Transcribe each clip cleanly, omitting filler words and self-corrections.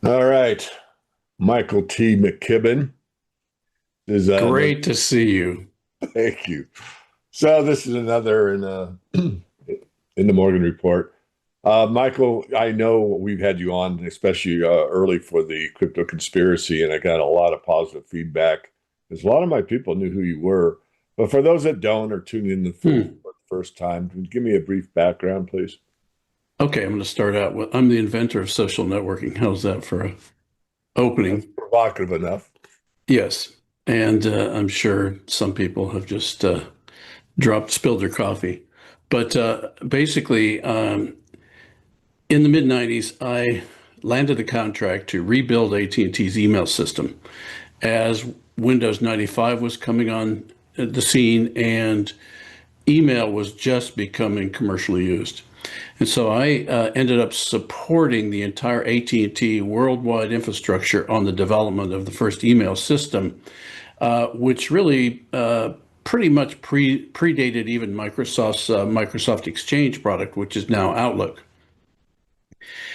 All right. Michael T. McKibben is Great to see you. thank you. So this is another in the Morgan Report. Michael, I know we've had you on, especially early for the crypto conspiracy, and I got a lot of positive feedback because a lot of my people knew who you were. But for those that don't or tuning in Hmm. for the first time, can you give me a brief background, please? Okay, I'm going to start out with I'm the inventor of social networking. How's that for a That's opening? provocative enough. Yes. And I'm sure some people have just spilled their coffee. But basically, in the mid 90s, I landed a contract to rebuild AT&T's email system as Windows 95 was coming on the scene and email was just becoming commercially used. And so I ended up supporting the entire AT&T worldwide infrastructure on the development of the first email system, which really pretty much predated even Microsoft's Microsoft Exchange product, which is now Outlook.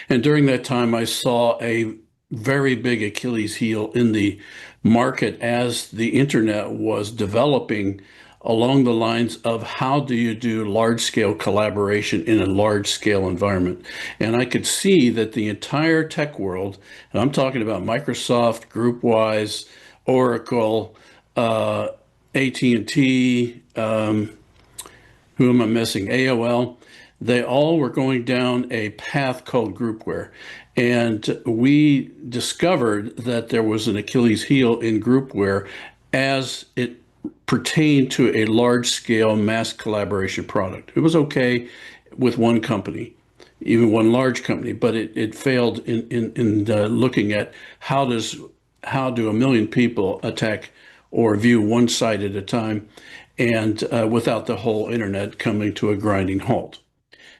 And during that time, I saw a very big Achilles heel in the market as the internet was developing along the lines of how do you do large scale collaboration in a large scale environment. And I could see that the entire tech world, and I'm talking about Microsoft, GroupWise, Oracle, AT&T, who am I missing? AOL. They all were going down a path called groupware. And we discovered that there was an Achilles heel in groupware as it pertained to a large scale mass collaboration product. It was okay with one company, even one large company, but it failed in looking at how do a million people attack or view one site at a time and without the whole internet coming to a grinding halt.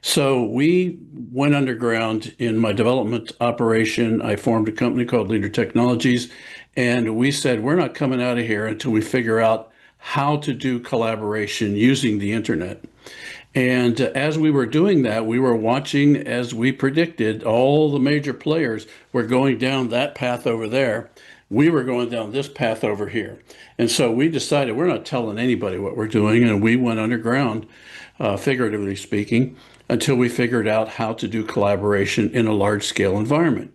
So we went underground in my development operation. I formed a company called Leader Technologies, and we said, we're not coming out of here until we figure out how to do collaboration using the internet. And as we were doing that, we were watching, as we predicted, all the major players were going down that path over there. We were going down this path over here. And so we decided we're not telling anybody what we're doing. And we went underground, figuratively speaking, until we figured out how to do collaboration in a large scale environment.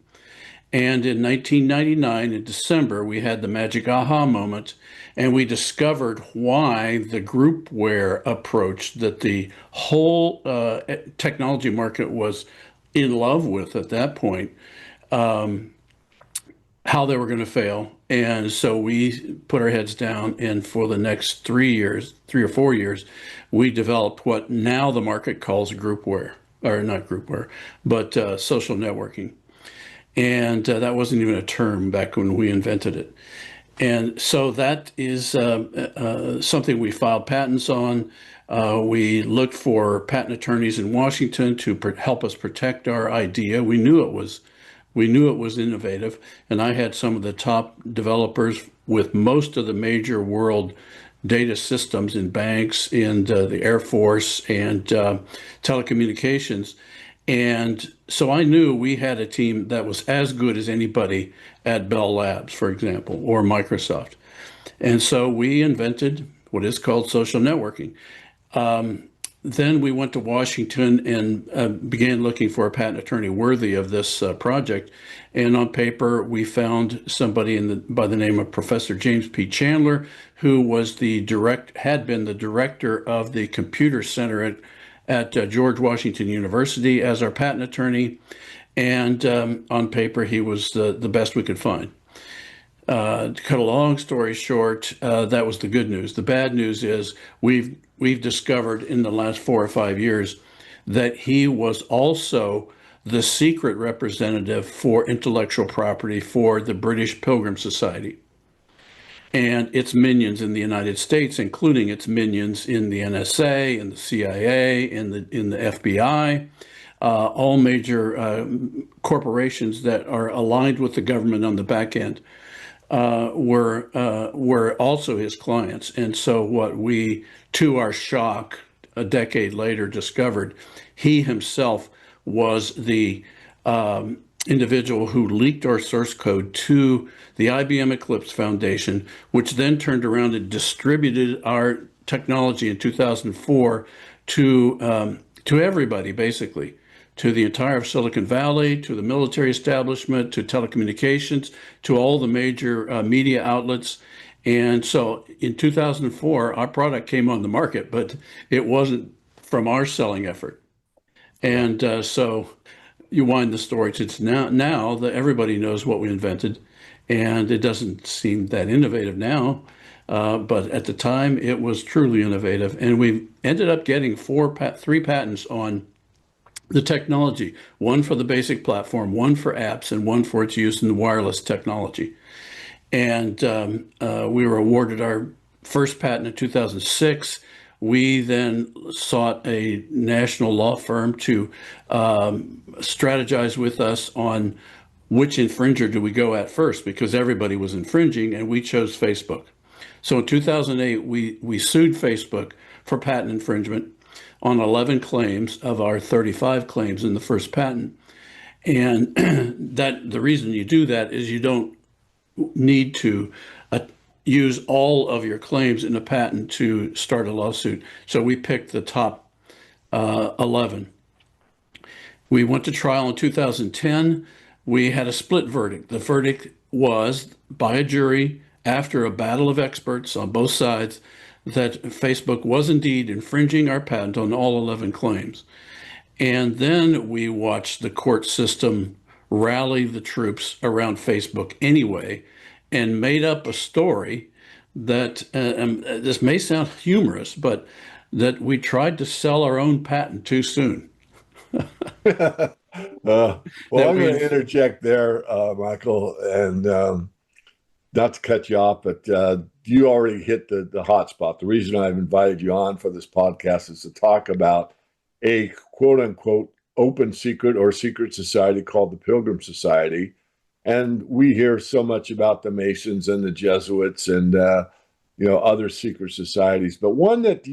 And in 1999, in December, we had the magic aha moment, and we discovered why the groupware approach that the whole technology market was in love with at that point, how they were going to fail. And so we put our heads down, and for the next 3 years, 3 or 4 years, we developed what now the market calls groupware, or not groupware, but social networking. And that wasn't even a term back when we invented it. And so that is something we filed patents on. We looked for patent attorneys in Washington to help us protect our idea. We knew it was innovative, and I had some of the top developers with most of the major world data systems in banks, in the Air Force, and telecommunications. And so I knew we had a team that was as good as anybody at Bell Labs, for example, or Microsoft. And so we invented what is called social networking. Then we went to Washington and began looking for a patent attorney worthy of this project. And on paper, we found somebody by the name of Professor James P. Chandler, who had been the director of the computer center at George Washington University as our patent attorney. And on paper, he was the best we could find. To cut a long story short, that was the good news. The bad news is we've discovered in the last 4 or 5 years that he was also the secret representative for intellectual property for the British Pilgrim Society and its minions in the United States, including its minions in the NSA, in the CIA, in the FBI, all major corporations that are aligned with the government on the back end were also his clients. And so what we, to our shock, a decade later discovered, he himself was the individual who leaked our source code to the IBM Eclipse Foundation, which then turned around and distributed our technology in 2004 to everybody, basically, to the entire Silicon Valley, to the military establishment, to telecommunications, to all the major media outlets. And so in 2004, our product came on the market, but it wasn't from our selling effort. And so you wind the story to now that everybody knows what we invented, and it doesn't seem that innovative now. But at the time, it was truly innovative, and we ended up getting three patents on the technology: one for the basic platform, one for apps, and one for its use in the wireless technology. And we were awarded our first patent in 2006. We then sought a national law firm to strategize with us on which infringer do we go at first, because everybody was infringing, and we chose Facebook. So in 2008, we sued Facebook for patent infringement on 11 claims of our 35 claims in the first patent. And the reason you do that is you don't need to use all of your claims in a patent to start a lawsuit. So we picked the top 11. We went to trial in 2010. We had a split verdict. The verdict was by a jury, after a battle of experts on both sides, that Facebook was indeed infringing our patent on all 11 claims. And then we watched the court system rally the troops around Facebook anyway, and made up a story that, this may sound humorous, but that we tried to sell our own patent too soon. Well, I'm going to interject there, Michael, and not to cut you off, but you already hit the hot spot. The reason I've invited you on for this podcast is to talk about a quote unquote open secret or secret society called the Pilgrim Society. And we hear so much about the Masons and the Jesuits and other secret societies, but one that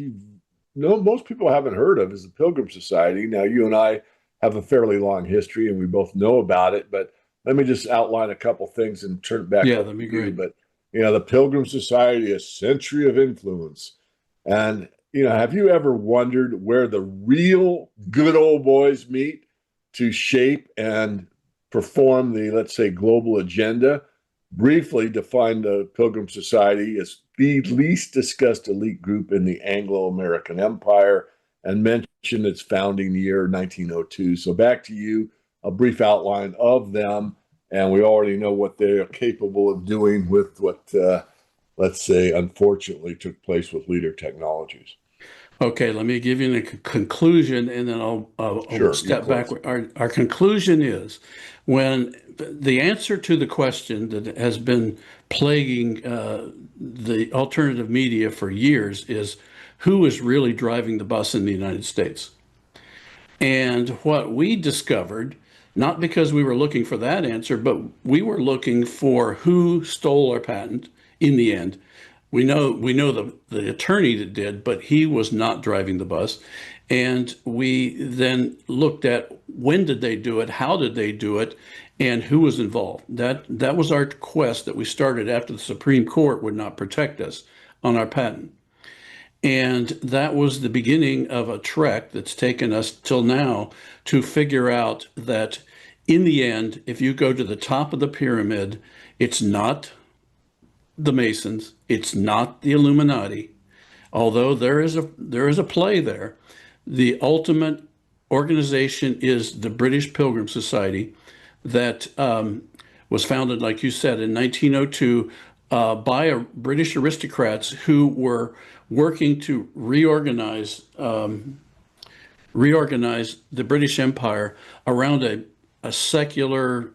most people haven't heard of is the Pilgrim Society. Now, you and I have a fairly long history, and we both know about it. But let me just outline a couple things and turn it back. Yeah, that'd be great. But the Pilgrim Society, a century of influence, and have you ever wondered where the real good old boys meet to shape and perform the, let's say, global agenda? Briefly define the Pilgrim Society as the least discussed elite group in the Anglo-American Empire, and mention its founding year, 1902. So back to you, a brief outline of them, and we already know what they're capable of doing with what, let's say, unfortunately took place with leader technologies. Okay, let me give you a conclusion, and then I'll step back. Our conclusion is, when the answer to the question that has been plaguing the alternative media for years is, who is really driving the bus in the United States? And what we discovered, not because we were looking for that answer, but we were looking for who stole our patent in the end. We know the attorney that did, but he was not driving the bus. And we then looked at, when did they do it, how did they do it, and who was involved. That was our quest that we started after the Supreme Court would not protect us on our patent. And that was the beginning of a trek that's taken us till now to figure out that in the end, if you go to the top of the pyramid, it's not the Masons, it's not the Illuminati, although there is a play there. The ultimate organization is the British Pilgrim Society that was founded, like you said, in 1902 by British aristocrats who were working to reorganize the British Empire around a secular,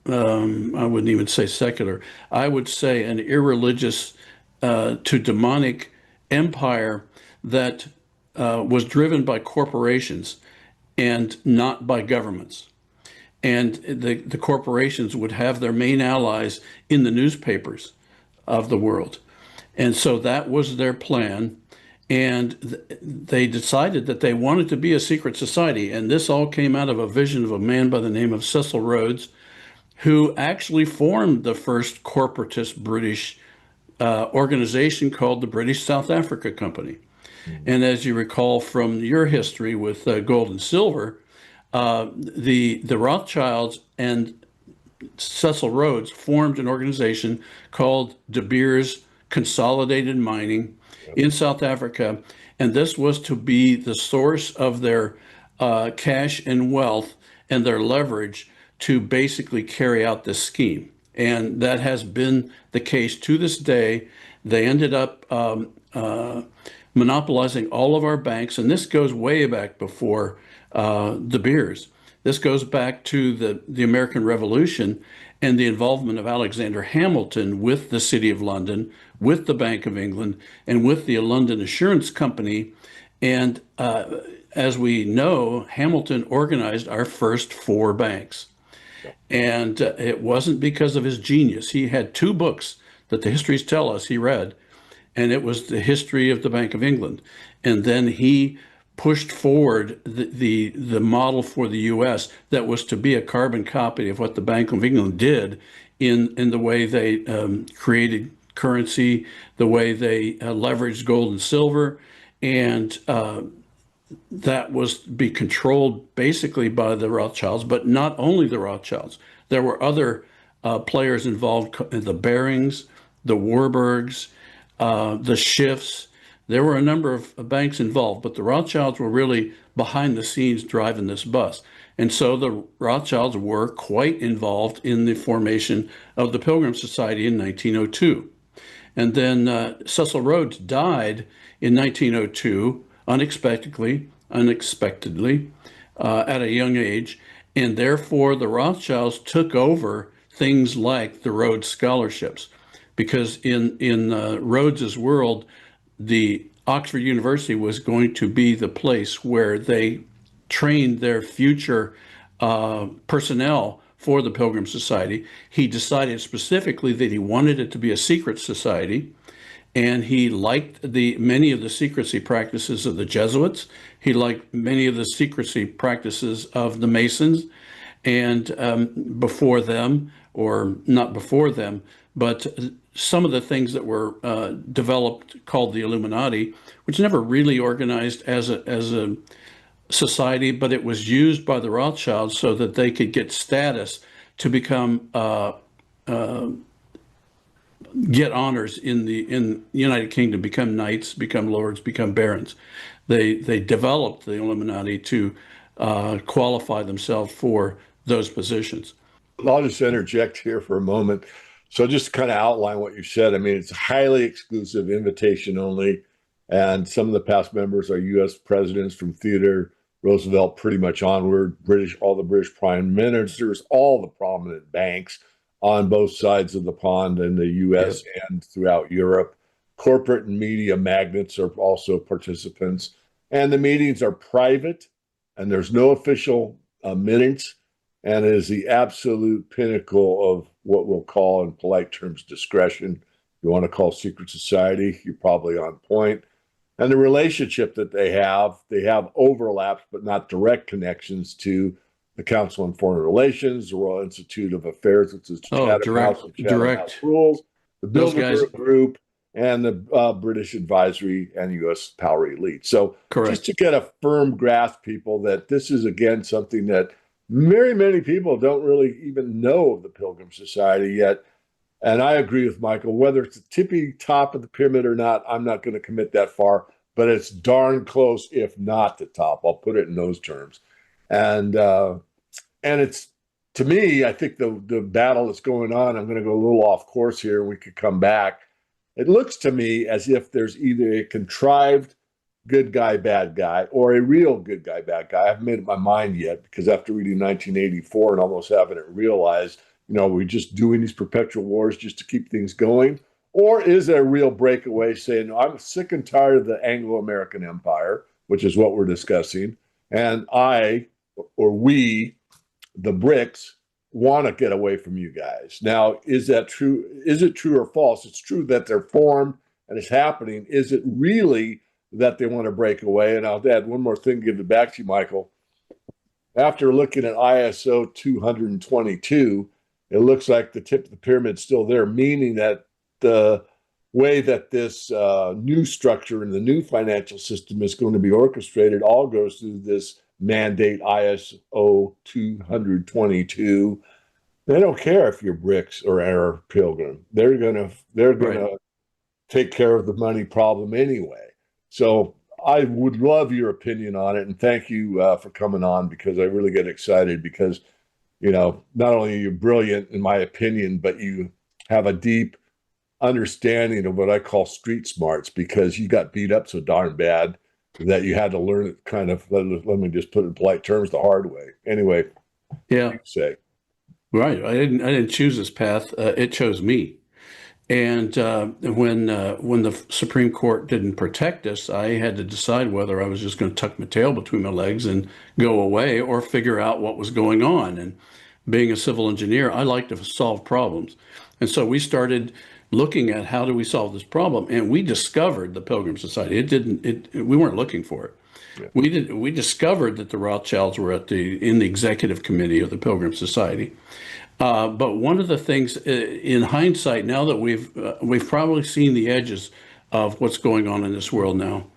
I wouldn't even say secular, I would say an irreligious to demonic empire that was driven by corporations and not by governments. And the corporations would have their main allies in the newspapers of the world. And so that was their plan. And they decided that they wanted to be a secret society. And this all came out of a vision of a man by the name of Cecil Rhodes, who actually formed the first corporatist British organization called the British South Africa Company. And as you recall from your history with gold and silver, the Rothschilds and Cecil Rhodes formed an organization called De Beers Consolidated Mining in South Africa, and this was to be the source of their cash and wealth and their leverage to basically carry out this scheme. And that has been the case to this day. They ended up monopolizing all of our banks, and this goes way back before De Beers. This goes back to the American Revolution and the involvement of Alexander Hamilton with the City of London, with the Bank of England, and with the London Assurance Company. And as we know, Hamilton organized our first 4 banks. And it wasn't because of his genius. He had 2 books that the histories tell us he read, and it was the history of the Bank of England. And then he pushed forward the model for the U.S. that was to be a carbon copy of what the Bank of England did in the way they created currency, the way they leveraged gold and silver, and that was to be controlled basically by the Rothschilds, but not only the Rothschilds. There were other players involved, the Barings, the Warburgs, the Schiffs. There were a number of banks involved, but the Rothschilds were really behind the scenes driving this bus. And so the Rothschilds were quite involved in the formation of the Pilgrim Society in 1902. And then Cecil Rhodes died in 1902 unexpectedly at a young age. And therefore the Rothschilds took over things like the Rhodes scholarships, because in Rhodes's world, the Oxford University was going to be the place where they trained their future personnel for the Pilgrim Society. He decided specifically that he wanted it to be a secret society, and he liked many of the secrecy practices of the Jesuits. He liked many of the secrecy practices of the Masons, and before them, or not before them, but some of the things that were developed called the Illuminati, which never really organized as a society, but it was used by the Rothschilds so that they could get status to become get honors in the United Kingdom, become knights, become lords, become barons. They developed the Illuminati to qualify themselves for those positions. I'll just interject here for a moment. So just to kind of outline what you said, I mean, it's highly exclusive, invitation only. And some of the past members are U.S. presidents from Theodore Roosevelt pretty much onward, all the British prime ministers, all the prominent banks on both sides of the pond in the U.S. and throughout Europe. Corporate and media magnates are also participants. And the meetings are private, and there's no official minutes. And it is the absolute pinnacle of what we'll call, in polite terms, discretion. You want to call secret society, you're probably on point. And the relationship that they have overlaps, but not direct connections to the Council on Foreign Relations, the Royal Institute of Affairs, which is direct rules, the Bilderberg Group, and the British Advisory and U.S. Power Elite. So just to get a firm grasp, people, that this is, again, something that very many people don't really even know of the Pilgrim Society yet. And I agree with Michael, whether it's the tippy top of the pyramid or not, I'm not going to commit that far, but it's darn close, if not the top. I'll put it in those terms. And it's, to me, I think the battle that's going on, I'm going to go a little off course here, and we could come back. It looks to me as if there's either a contrived good guy, bad guy, or a real good guy, bad guy. I haven't made up my mind yet, because after reading 1984 and almost having it realized, we're just doing these perpetual wars just to keep things going. Or is there a real breakaway saying, I'm sick and tired of the Anglo-American Empire, which is what we're discussing, and we, the BRICS, want to get away from you guys. Now, is that true? Is it true or false? It's true that they're formed and it's happening. Is it really that they want to break away. And I'll add one more thing, give it back to you, Michael. After looking at ISO 222, it looks like the tip of the pyramid is still there, meaning that the way that this new structure and the new financial system is going to be orchestrated all goes through this mandate ISO 222. They don't care if you're BRICS or Pilgrim. They're gonna Right. take care of the money problem anyway. So I would love your opinion on it, and thank you for coming on, because I really get excited because not only are you brilliant in my opinion, but you have a deep understanding of what I call street smarts, because you got beat up so darn bad that you had to learn it kind of, let me just put it in polite terms, the hard way. Anyway, Yeah. you say. Right. I didn't choose this path. It chose me. And when the Supreme Court didn't protect us, I had to decide whether I was just going to tuck my tail between my legs and go away, or figure out what was going on. And being a civil engineer, I like to solve problems. And so we started looking at how do we solve this problem, and we discovered the Pilgrim Society. We weren't looking for it. Yeah. We discovered that the Rothschilds were in the executive committee of the Pilgrim Society. But one of the things, in hindsight, now that we've probably seen the edges of what's going on in this world now,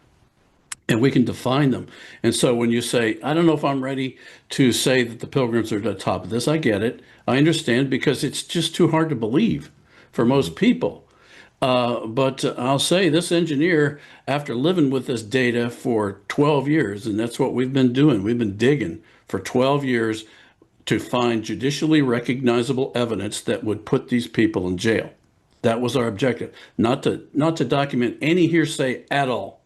and we can define them. And so when you say, I don't know if I'm ready to say that the Pilgrims are at the top of this, I get it. I understand, because it's just too hard to believe for most people. But I'll say, this engineer, after living with this data for 12 years, and that's what we've been doing, we've been digging for 12 years to find judicially recognizable evidence that would put these people in jail. That was our objective, not to document any hearsay at all.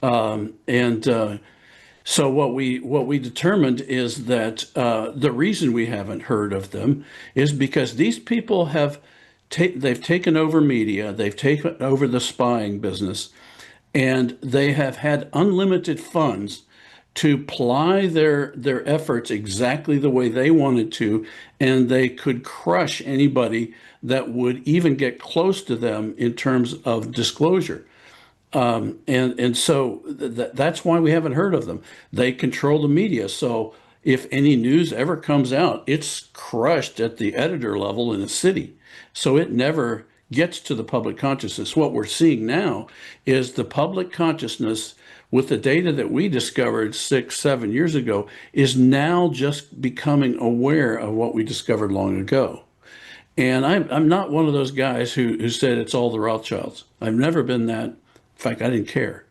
So what we determined is that the reason we haven't heard of them is because these people they've taken over media, they've taken over the spying business, and they have had unlimited funds to ply their efforts exactly the way they wanted to, and they could crush anybody that would even get close to them in terms of disclosure. And so that's why we haven't heard of them. They control the media. So if any news ever comes out, it's crushed at the editor level in a city. So it never gets to the public consciousness. What we're seeing now is the public consciousness, with the data that we discovered 6-7 years ago, is now just becoming aware of what we discovered long ago. And I'm not one of those guys who said it's all the Rothschilds. I've never been that. In fact, I didn't care.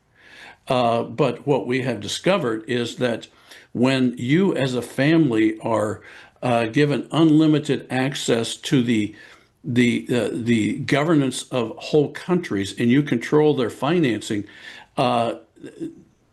But what we have discovered is that when you as a family are given unlimited access to the governance of whole countries, and you control their financing,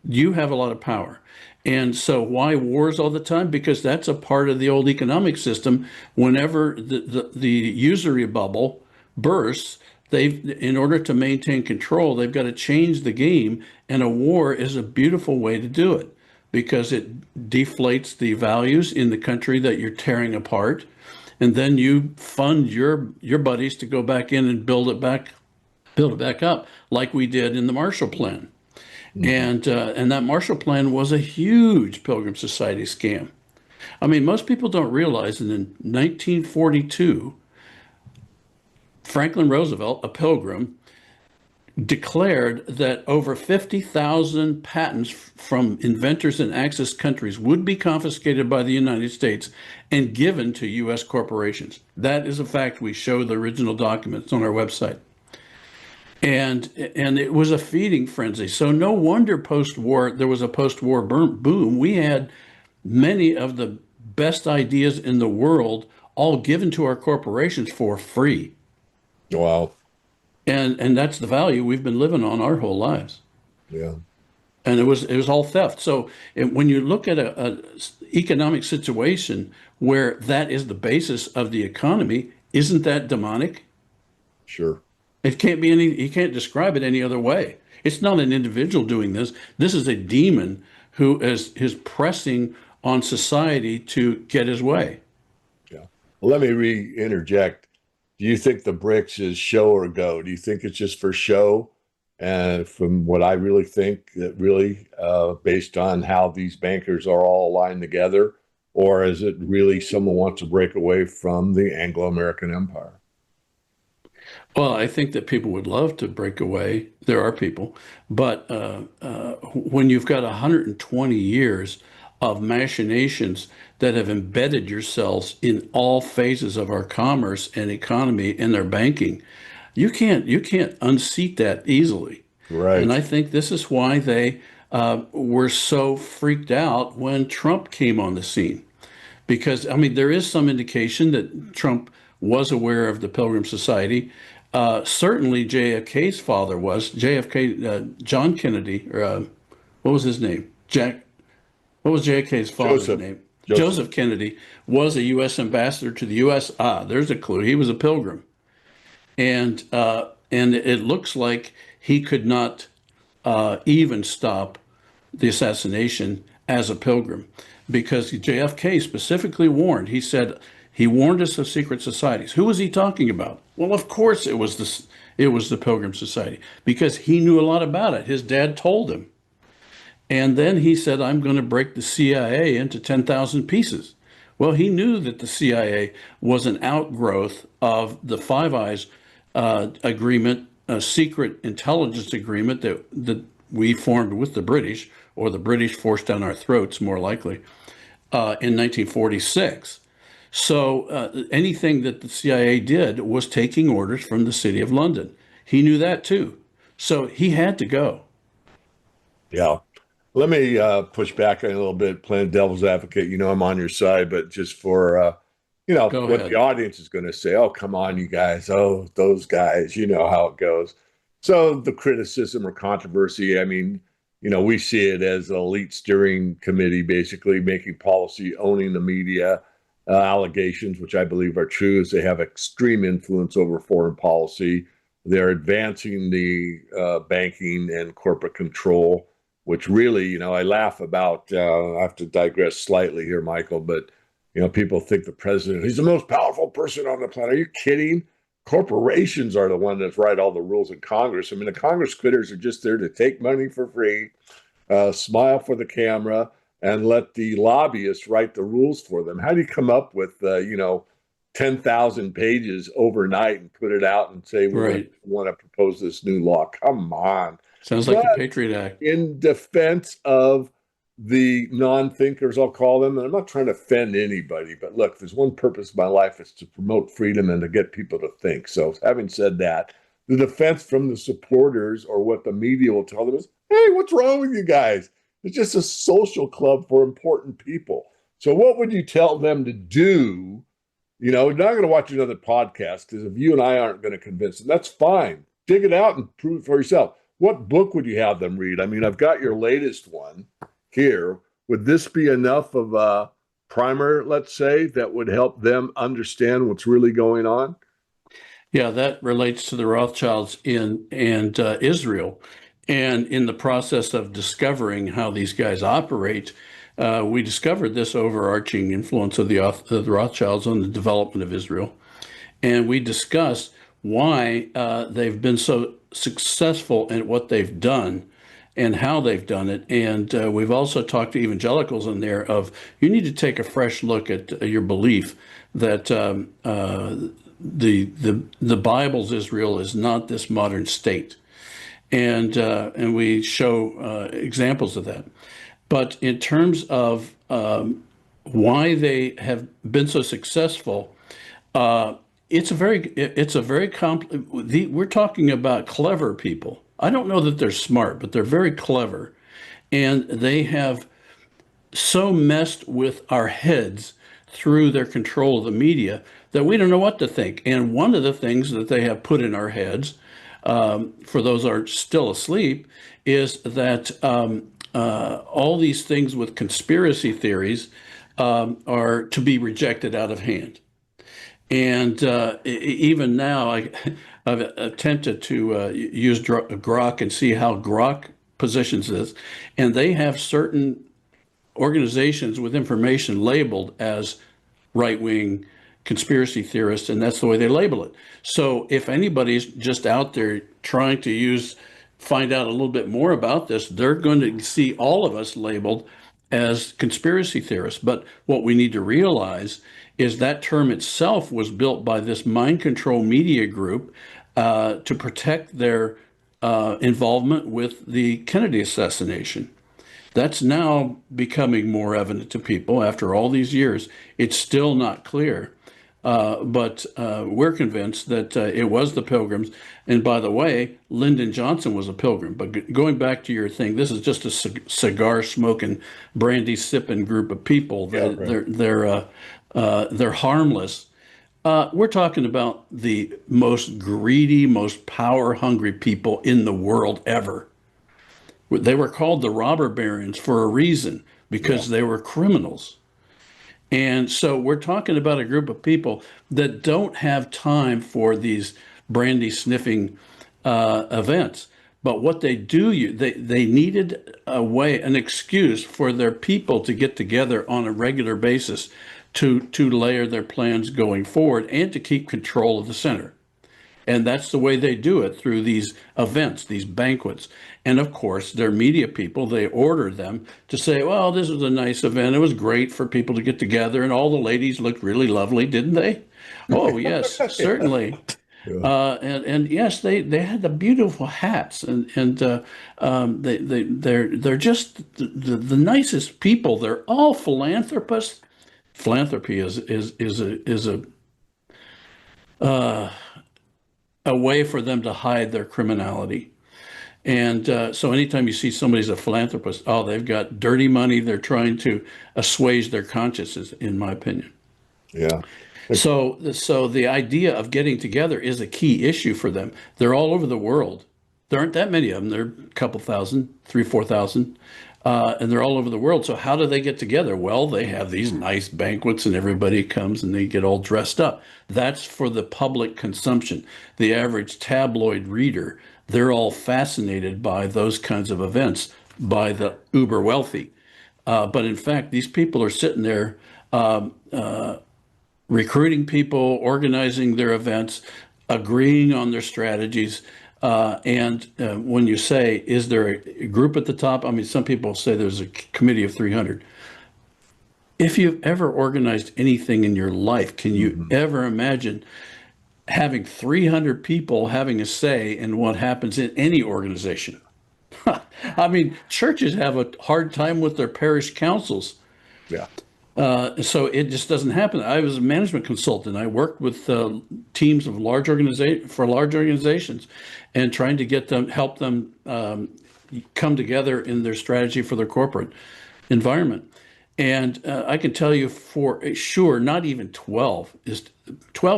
you have a lot of power. And so why wars all the time? Because that's a part of the old economic system. Whenever the usury bubble bursts, in order to maintain control, they've got to change the game. And a war is a beautiful way to do it, because it deflates the values in the country that you're tearing apart. And then you fund your buddies to go back in and build it back up, like we did in the Marshall Plan. And that Marshall Plan was a huge Pilgrim Society scam. I mean, most people don't realize that in 1942, Franklin Roosevelt, a Pilgrim, declared that over 50,000 patents from inventors in Axis countries would be confiscated by the United States and given to U.S. corporations. That is a fact. We show the original documents on our website. And it was a feeding frenzy. So no wonder post-war, there was a post-war boom. We had many of the best ideas in the world all given to our corporations for free. Wow. And that's the value we've been living on our whole lives. Yeah. And it was all theft. So when you look at a economic situation where that is the basis of the economy, isn't that demonic? Sure. It can't be you can't describe it any other way. It's not an individual doing this. This is a demon who is pressing on society to get his way. Yeah. Well, let me interject. Do you think the BRICS is show or go? Do you think it's just for show And from what I really think, that really, based on how these bankers are all aligned together, or is it really someone wants to break away from the Anglo-American empire? Well, I think that people would love to break away. There are people, but when you've got 120 years of machinations that have embedded yourselves in all phases of our commerce and economy and their banking, you can't unseat that easily. And Right. I think this is why they were so freaked out when Trump came on the scene. Because, I mean, there is some indication that Trump was aware of the Pilgrim Society. Certainly, JFK's father was. JFK, John Kennedy, or what was his name? What was JFK's father's Joseph. name? Joseph. Joseph Kennedy was a U.S. ambassador to the U.S. There's a clue. He was a pilgrim. And it looks like he could not even stop the assassination as a pilgrim, because JFK specifically warned. He said he warned us of secret societies. Who was he talking about? Well, of course it was the Pilgrim Society, because he knew a lot about it. His dad told him. And then he said, I'm going to break the CIA into 10,000 pieces. Well, he knew that the CIA was an outgrowth of the Five Eyes agreement, a secret intelligence agreement that we formed with the British, or the British forced down our throats, more likely, in 1946. So anything that the CIA did was taking orders from the City of London. He knew that too. So he had to go. Yeah. Let me push back a little bit, playing devil's advocate. You know, I'm on your side, but just for Go what the ahead. audience is going to say. Oh, come on, you guys. Oh, those guys. You know how it goes. So the criticism or controversy. I mean, we see it as an elite steering committee, basically making policy, owning the media. Allegations, which I believe are true, is they have extreme influence over foreign policy. They're advancing the banking and corporate control, which really, I laugh about. I have to digress slightly here, Michael, but people think the president, he's the most powerful person on the planet. Are you kidding? Corporations are the one that write all the rules in Congress. I mean, the Congress critters are just there to take money for free, smile for the camera, and let the lobbyists write the rules for them. How do you come up with, 10,000 pages overnight and put it out and say, we're going to Right. want to propose this new law? Come on. Sounds like But the Patriot Act. in defense of the non-thinkers, I'll call them, and I'm not trying to offend anybody, but look, there's one purpose of my life, is to promote freedom and to get people to think. So having said that, the defense from the supporters, or what the media will tell them, is, hey, what's wrong with you guys? It's just a social club for important people. So what would you tell them to do? You're not going to watch another podcast, because if you and I aren't going to convince them, that's fine. Dig it out and prove it for yourself. What book would you have them read? I mean, I've got your latest one here. Would this be enough of a primer, let's say, that would help them understand what's really going on? Yeah, that relates to the Rothschilds in and Israel. And in the process of discovering how these guys operate, we discovered this overarching influence of the Rothschilds on the development of Israel. And we discussed why they've been so successful in what they've done and how they've done it. And we've also talked to evangelicals in there of, you need to take a fresh look at your belief that the Bible's Israel is not this modern state, and we show examples of that. But in terms of why they have been so successful, we're talking about clever people. I don't know that they're smart, but they're very clever, and they have so messed with our heads through their control of the media that we don't know what to think. And one of the things that they have put in our heads, for those who are still asleep, is that all these things with conspiracy theories are to be rejected out of hand. And even now, I've attempted to use Grok and see how Grok positions this, and they have certain organizations with information labeled as right-wing conspiracy theorists, and that's the way they label it. So if anybody's just out there trying to use find out a little bit more about this, they're going to see all of us labeled as conspiracy theorists. But what we need to realize is that term itself was built by this mind control media group to protect their involvement with the Kennedy assassination. That's now becoming more evident to people after all these years. It's still not clear, but we're convinced that it was the Pilgrims. And by the way, Lyndon Johnson was a Pilgrim. But going back to your thing, this is just a cigar smoking, brandy sipping group of people. They're harmless. We're talking about the most greedy, most power hungry people in the world ever. They were called the robber barons for a reason, because they were criminals. And so we're talking about a group of people that don't have time for these brandy sniffing events. But what they do, they needed a way, an excuse for their people to get together on a regular basis to layer their plans going forward and to keep control of the center. And that's the way they do it, through these events, these banquets. And of course, their media people, they order them to say, well, this was a nice event. It was great for people to get together. And all the ladies looked really lovely, didn't they? Oh, yes, certainly. And yes, they had the beautiful hats, and they're just the nicest people. They're all philanthropists. Philanthropy is a way for them to hide their criminality. And so anytime you see somebody's a philanthropist, oh, they've got dirty money. They're trying to assuage their consciences, in my opinion. Yeah. So the idea of getting together is a key issue for them. They're all over the world. There aren't that many of them. There are a couple thousand, 3,000, 4,000, and they're all over the world. So how do they get together? Well, they have these nice banquets, and everybody comes and they get all dressed up. That's for the public consumption. The average tabloid reader, they're all fascinated by those kinds of events by the uber wealthy. But in fact, these people are sitting there recruiting people, organizing their events, agreeing on their strategies. And when you say, is there a group at the top? I mean, some people say there's a committee of 300. If you've ever organized anything in your life, can you ever imagine having 300 people having a say in what happens in any organization? I mean, churches have a hard time with their parish councils. Yeah. So it just doesn't happen. I was a management consultant. I worked with teams of large organizations, and trying to get them, help them come together in their strategy for their corporate environment. And I can tell you for sure, not even 12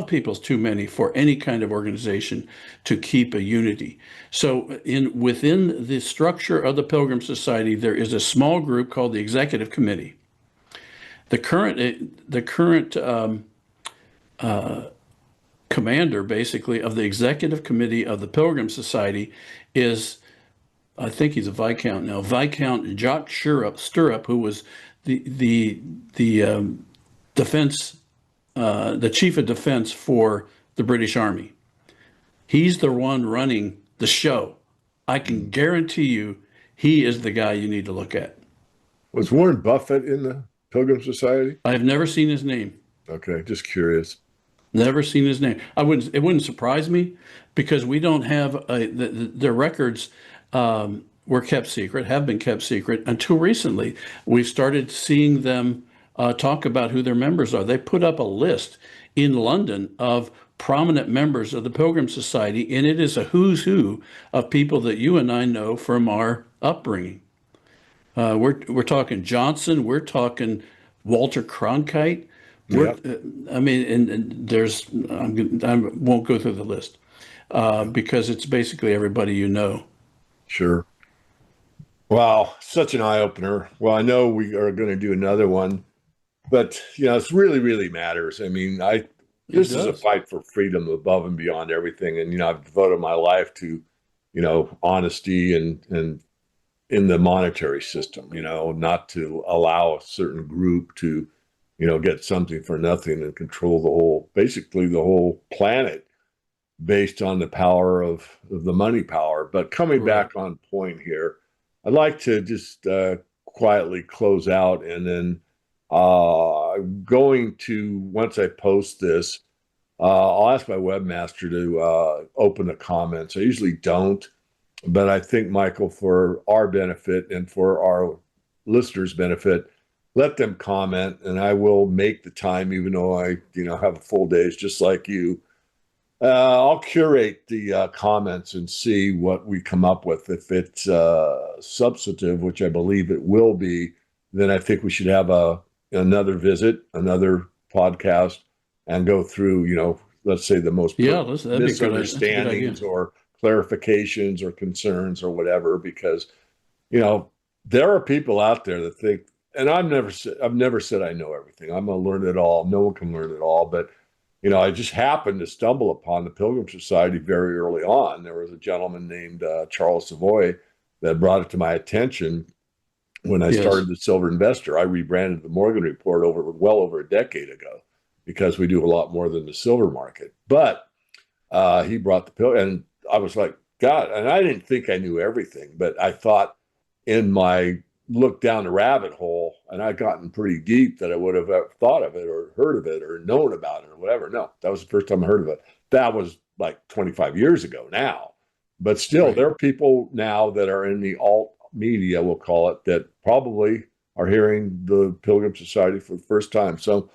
people is too many for any kind of organization to keep a unity. So within the structure of the Pilgrim Society, there is a small group called the Executive Committee. The current commander, basically, of the executive committee of the Pilgrim Society is, I think he's a Viscount now, Viscount Jacques Stirrup, who was the defense, the chief of defense for the British Army. He's the one running the show. I can guarantee you, he is the guy you need to look at. Was Warren Buffett in the Pilgrim Society? I've never seen his name. Okay, just curious. Never seen his name. It wouldn't surprise me, because we don't have their records were kept secret, have been kept secret until recently. We've started seeing them talk about who their members are. They put up a list in London of prominent members of the Pilgrim Society, and it is a who's who of people that you and I know from our upbringing. We're talking Johnson. We're talking Walter Cronkite. I mean, and there's I won't go through the list because it's basically everybody you know. Sure. Wow, such an eye opener. Well, I know we are going to do another one, but it really, really matters. I mean, this is a fight for freedom above and beyond everything, and I've devoted my life to, honesty and in the monetary system, not to allow a certain group to, get something for nothing and control basically the whole planet based on the power of the money power. But coming Right. back on point here, I'd like to just quietly close out, and then going to, once I post this, I'll ask my webmaster to open the comments. I usually don't, but I think, Michael, for our benefit and for our listeners' benefit, let them comment, and I will make the time, even though I, have a full days just like you. I'll curate the comments and see what we come up with. If it's substantive, which I believe it will be, then I think we should have another visit, another podcast, and go through, let's say the most Yeah, that'd be a good. That's a good idea. misunderstandings or clarifications or concerns or whatever. Because there are people out there that think, and I've never said I know everything. I'm gonna learn it all. No one can learn it all, but I just happened to stumble upon the Pilgrim Society very early on. There was a gentleman named Charles Savoy that brought it to my attention when I started the Silver Investor. I rebranded the Morgan Report well over a decade ago because we do a lot more than the silver market. But he brought the Pilgrim, and I was like, God, and I didn't think I knew everything, but I thought in my look down the rabbit hole, and I'd gotten pretty deep, that I would have thought of it or heard of it or known about it or whatever. No, that was the first time I heard of it. That was like 25 years ago now. But still, There are people now that are in the alt media, we'll call it, that probably are hearing the Pilgrim Society for the first time. So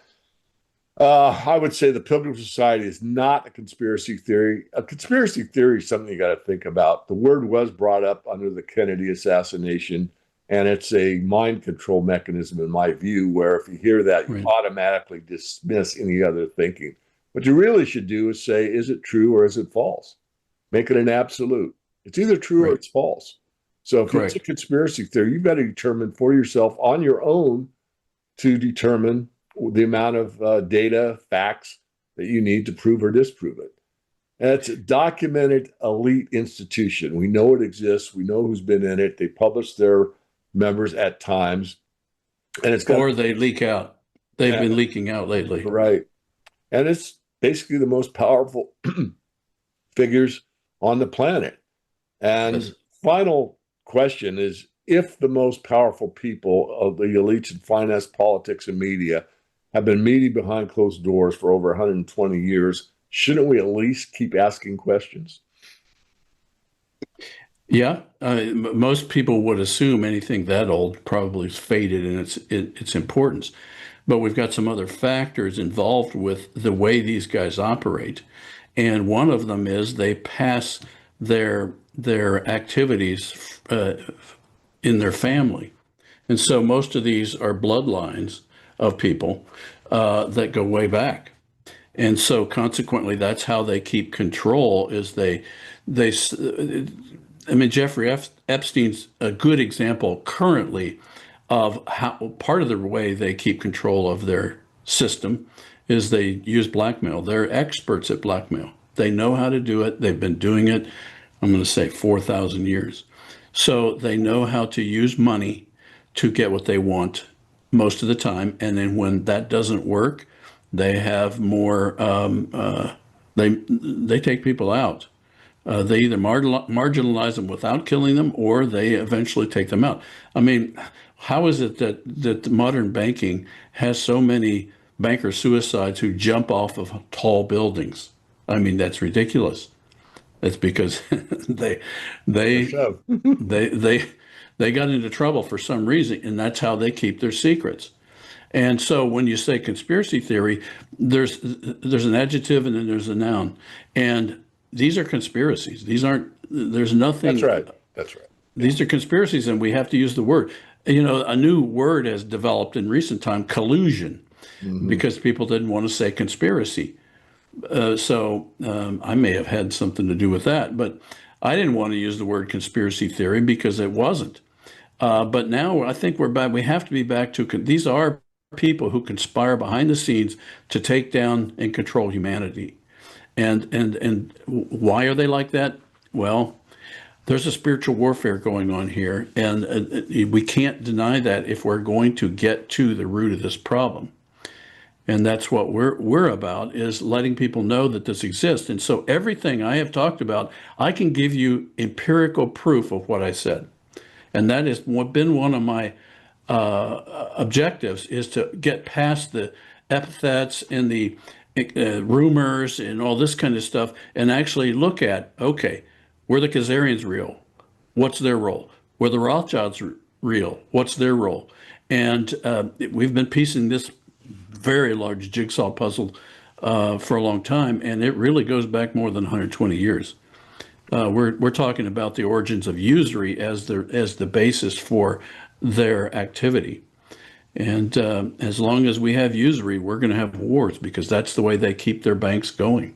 I would say the Pilgrim Society is not a conspiracy theory. A conspiracy theory is something you got to think about. The word was brought up under the Kennedy assassination, and it's a mind control mechanism, in my view, where if you hear that, you automatically dismiss any other thinking. What you really should do is say, is it true or is it false? Make it an absolute. It's either true or it's false. So if it's a conspiracy theory, you've got to determine for yourself on your own to determine the amount of data, facts that you need to prove or disprove it. And it's a documented elite institution. We know it exists. We know who's been in it. They publish their members at times, and or they leak out. They've been leaking out lately, right? And it's basically the most powerful figures on the planet. And final question is, if the most powerful people of the elites in finance, politics, and media have been meeting behind closed doors for over 120 years, shouldn't we at least keep asking questions? Yeah, most people would assume anything that old probably is faded in its importance, but we've got some other factors involved with the way these guys operate, and one of them is they pass their activities in their family, and so most of these are bloodlines of people that go way back, and so consequently, that's how they keep control. Is they I mean, Jeffrey Epstein's a good example currently of how part of the way they keep control of their system is they use blackmail. They're experts at blackmail. They know how to do it. They've been doing it, I'm going to say 4,000 years. So they know how to use money to get what they want most of the time. And then when that doesn't work, they have more, they take people out. They either marginalize them without killing them, or they eventually take them out. I mean, how is it that modern banking has so many banker suicides who jump off of tall buildings? I mean, that's ridiculous. It's because they got into trouble for some reason, and that's how they keep their secrets. And so when you say conspiracy theory, there's an adjective and then there's a noun, and these are conspiracies. There's nothing. That's right. These are conspiracies, and we have to use the word. A new word has developed in recent time, collusion, because people didn't want to say conspiracy. So I may have had something to do with that, but I didn't want to use the word conspiracy theory because it wasn't. But now I think we're back. We have to be back to these are people who conspire behind the scenes to take down and control humanity. And why are they like that? Well, there's a spiritual warfare going on here, and we can't deny that if we're going to get to the root of this problem. And that's what we're about, is letting people know that this exists. And so everything I have talked about, I can give you empirical proof of what I said. And that has been one of my objectives, is to get past the epithets and the rumors and all this kind of stuff, and actually look at, okay, were the Khazarians real? What's their role? Were the Rothschilds real? What's their role? And we've been piecing this very large jigsaw puzzle for a long time, and it really goes back more than 120 years. We're talking about the origins of usury as the basis for their activity. And as long as we have usury, we're going to have wars, because that's the way they keep their banks going.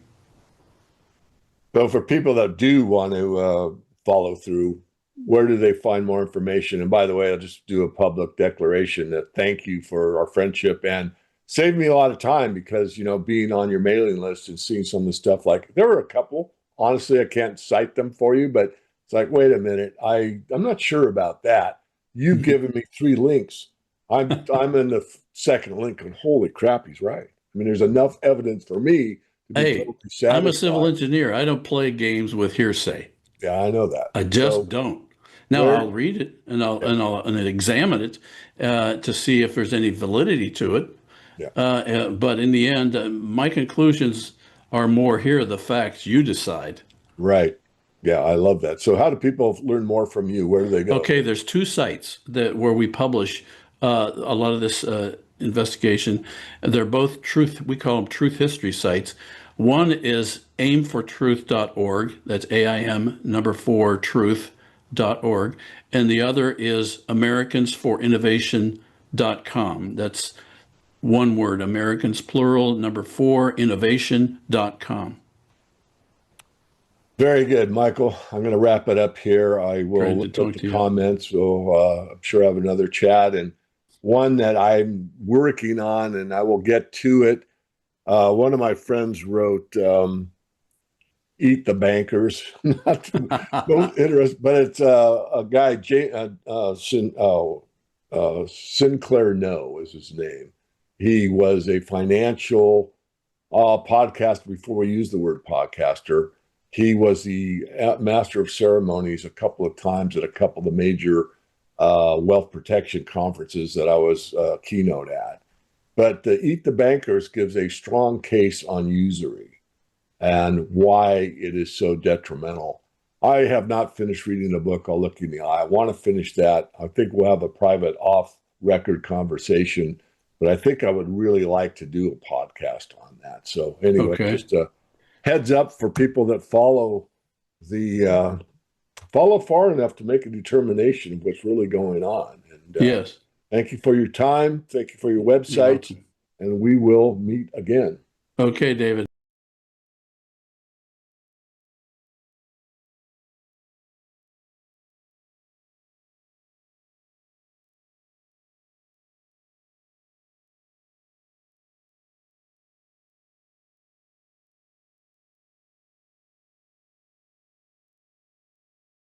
So for people that do want to follow through, where do they find more information? And by the way, I'll just do a public declaration that thank you for our friendship, and saved me a lot of time, because, you know, being on your mailing list and seeing some of the stuff, like there were a couple, honestly, I can't cite them for you, but it's like, wait a minute, I'm not sure about that. You've given me 3 links. I'm in the second link, and holy crap, he's right. I mean, there's enough evidence for me to be totally satisfied. I'm a civil engineer. I don't play games with hearsay. Yeah, I know that. I just don't. Now I'll read it and I'll examine it to see if there's any validity to it. Yeah. But in the end, my conclusions are more, here are the facts. You decide. Right. Yeah, I love that. So how do people learn more from you? Where do they go? Okay, there's 2 sites where we publish a lot of this investigation. They're both we call them truth history sites. One is aimfortruth.org. That's AIM 4truth.org. And the other is americansforinnovation.com. That's one word, Americans plural, 4 innovation.com. Very good, Michael. I'm going to wrap it up here. I will look at the comments. So I'm sure I have another chat, and one that I'm working on, and I will get to it. One of my friends wrote, Eat the Bankers. Not interesting, but it's a guy, Sinclair No is his name. He was a financial podcaster before we used the word podcaster. He was the master of ceremonies a couple of times at a couple of the major wealth protection conferences that I was keynote at. But Eat the Bankers gives a strong case on usury and why it is so detrimental. I have not finished reading the book. I'll look you in the eye. I want to finish that. I think we'll have a private off-record conversation, but I think I would really like to do a podcast on that. So anyway, just a heads up for people that follow far enough to make a determination of what's really going on. And yes. Thank you for your time. Thank you for your website. And we will meet again. Okay, David.